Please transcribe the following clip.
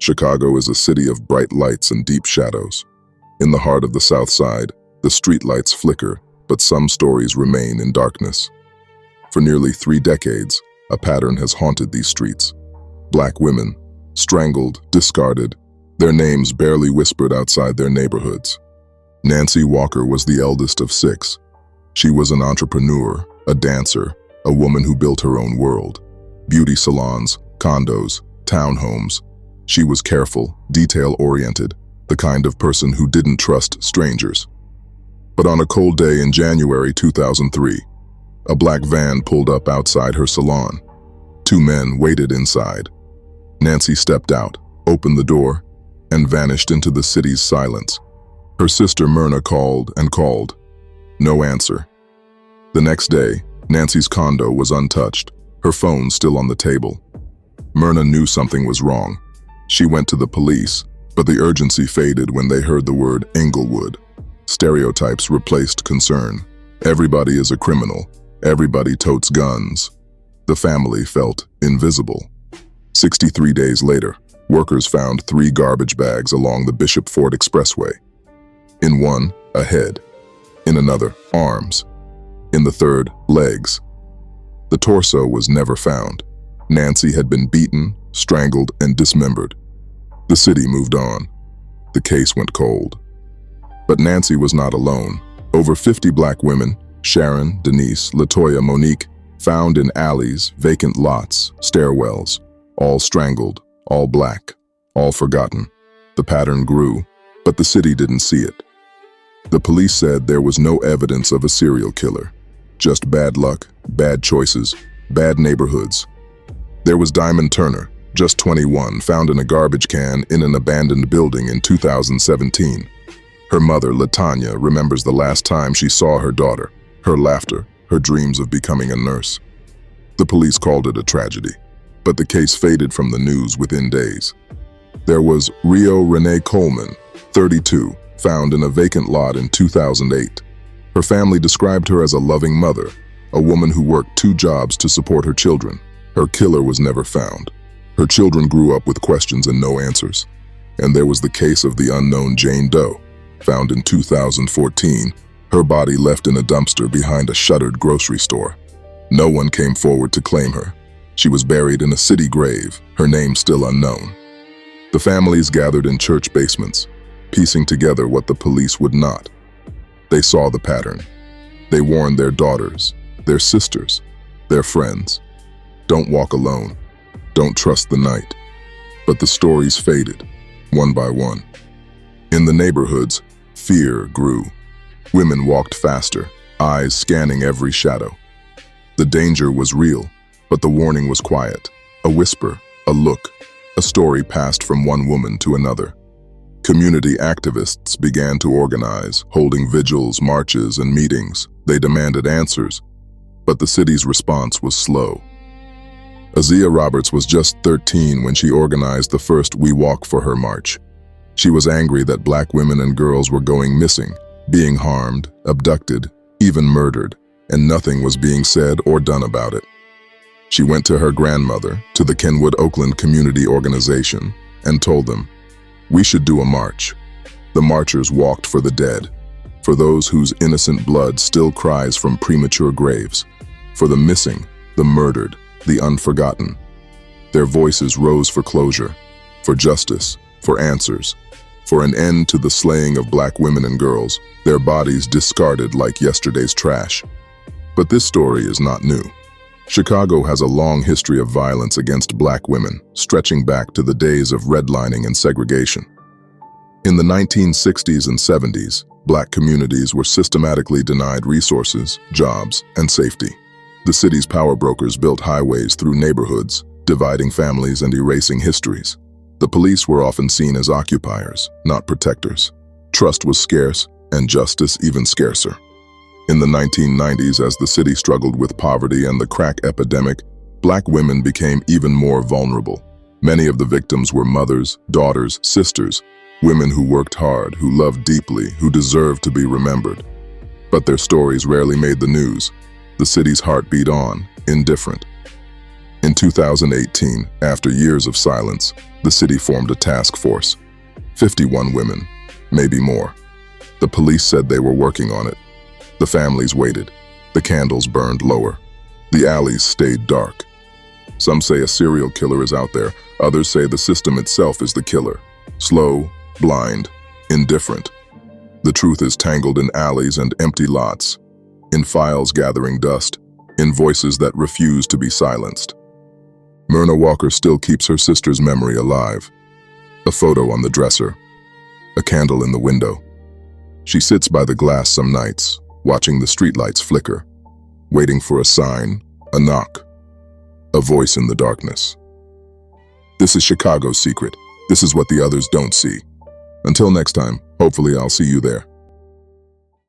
Chicago is a city of bright lights and deep shadows. In the heart of the South Side, the streetlights flicker, but some stories remain in darkness. For nearly 3 decades, a pattern has haunted these streets. Black women, strangled, discarded, their names barely whispered outside their neighborhoods. Nancie Walker was the eldest of 6. She was an entrepreneur, a dancer, a woman who built her own world. Beauty salons, condos, townhomes. She was careful, detail-oriented, the kind of person who didn't trust strangers. But on a cold day in January 2003, a black van pulled up outside her salon. 2 men waited inside. Nancie stepped out, opened the door, and vanished into the city's silence. Her sister Myrna called and called. No answer. The next day, Nancie's condo was untouched, her phone still on the table. Myrna knew something was wrong. She went to the police, but the urgency faded when they heard the word Englewood. Stereotypes replaced concern. Everybody is a criminal. Everybody totes guns. The family felt invisible. 63 days later, workers found 3 garbage bags along the Bishop Fort Expressway. In one, a head. In another, arms. In the third, legs. The torso was never found. Nancie had been beaten, strangled, and dismembered. The city moved on. The case went cold. But Nancie was not alone. Over 50 black women, Sharon, Denise, Latoya, Monique, found in alleys, vacant lots, stairwells, all strangled, all black, all forgotten. The pattern grew, but the city didn't see it. The police said there was no evidence of a serial killer, just bad luck, bad choices, bad neighborhoods. There was Diamond Turner, just 21, found in a garbage can in an abandoned building in 2017. Her mother, LaTanya, remembers the last time she saw her daughter, her laughter, her dreams of becoming a nurse. The police called it a tragedy, but the case faded from the news within days. There was Rio Renee Coleman, 32, found in a vacant lot in 2008. Her family described her as a loving mother, a woman who worked 2 jobs to support her children. Her killer was never found. Her children grew up with questions and no answers. And there was the case of the unknown Jane Doe, found in 2014, her body left in a dumpster behind a shuttered grocery store. No one came forward to claim her. She was buried in a city grave, her name still unknown. The families gathered in church basements, piecing together what the police would not. They saw the pattern. They warned their daughters, their sisters, their friends. Don't walk alone. Don't trust the night. But the stories faded, one by one. In the neighborhoods, fear grew. Women walked faster, eyes scanning every shadow. The danger was real, but the warning was quiet. A whisper, a look, a story passed from one woman to another. Community activists began to organize, holding vigils, marches, and meetings. They demanded answers, but the city's response was slow. Azia Roberts was just 13 when she organized the first We Walk for Her march. She was angry that black women and girls were going missing, being harmed, abducted, even murdered, and nothing was being said or done about it. She went to her grandmother, to the Kenwood Oakland Community Organization, and told them, "We should do a march." The marchers walked for the dead, for those whose innocent blood still cries from premature graves, for the missing, the murdered, the unforgotten. Their voices rose for closure, for justice, for answers, for an end to the slaying of black women and girls, their bodies discarded like yesterday's trash. But this story is not new. Chicago has a long history of violence against black women, stretching back to the days of redlining and segregation. In the 1960s and 70s, black communities were systematically denied resources, jobs, and safety. The city's power brokers built highways through neighborhoods, dividing families and erasing histories. The police were often seen as occupiers, not protectors. Trust was scarce, and justice even scarcer. In the 1990s, as the city struggled with poverty and the crack epidemic, black women became even more vulnerable. Many of the victims were mothers, daughters, sisters, women who worked hard, who loved deeply, who deserved to be remembered. But their stories rarely made the news. The city's heart beat on, indifferent. In 2018, after years of silence, the city formed a task force. 51 women, maybe more. The police said they were working on it. The families waited. The candles burned lower. The alleys stayed dark. Some say a serial killer is out there. Others say the system itself is the killer. Slow, blind, indifferent. The truth is tangled in alleys and empty lots, in files gathering dust, in voices that refuse to be silenced. Myrna Walker still keeps her sister's memory alive. A photo on the dresser, a candle in the window. She sits by the glass some nights, watching the streetlights flicker, waiting for a sign, a knock, a voice in the darkness. This is Chicago's secret. This is what the others don't see. Until next time, hopefully I'll see you there.